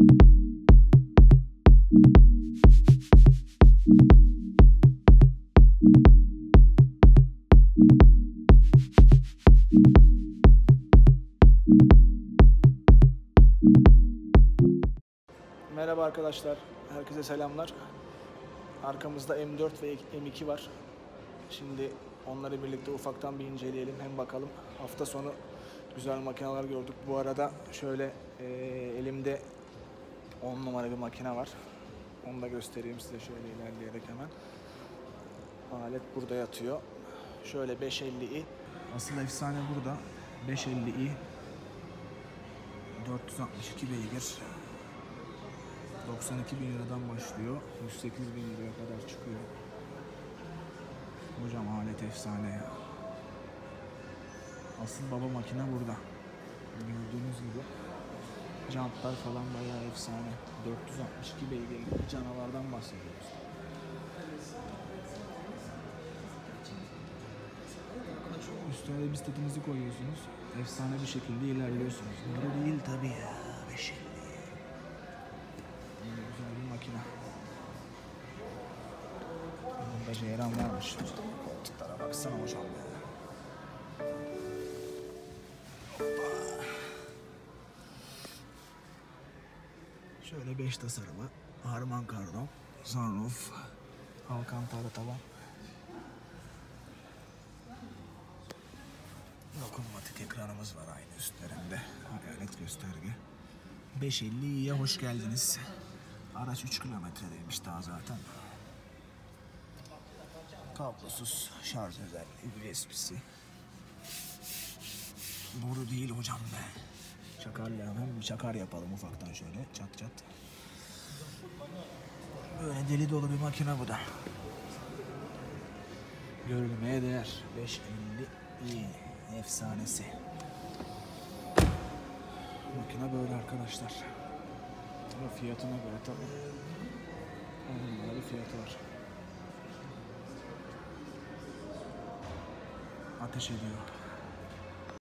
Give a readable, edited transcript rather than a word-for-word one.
Merhaba arkadaşlar, herkese selamlar. Arkamızda M4 ve M2 var. Şimdi onları birlikte ufaktan bir inceleyelim, hem bakalım. Hafta sonu güzel makineler gördük. Bu arada şöyle elimde 10 numara bir makine var. Onu da göstereyim size şöyle ilerleyerek hemen. Alet burada yatıyor. Şöyle 550i. Asıl efsane burada. 550i. 462 beygir. 92 bin liradan başlıyor. 108 bin liraya kadar çıkıyor. Hocam alet efsane ya. Asıl baba makine burada. Gördüğünüz gibi. Jantlar falan bayağı efsane. 462 beygir bir canavardan bahsediyoruz. Üstüne de bisikletinizi koyuyorsunuz. Efsane bir şekilde ilerliyorsunuz. Böyle değil tabii ya. 550. Böyle güzel bir makine. Bunda ceyran varmış. Koltuklara baksana hocam ya. Şöyle 5 tasarımı. Harman kardon. Sunroof. Alcantara tavan. Dokunmatik ekranımız var aynı üstlerinde. Hayalet gösterge. 550'ye hoş geldiniz. Araç 3 kilometredeymiş daha zaten. Kablosuz şarj özelliği, USB'si. Boru değil hocam be. Çakarla hemen bir çakar yapalım ufaktan şöyle çat çat. Böyle deli dolu bir makine bu da. Görülmeye değer. 550i efsanesi. Makine böyle arkadaşlar. Ama fiyatına göre tabii. Onun bir fiyatı var. Ateş ediyor.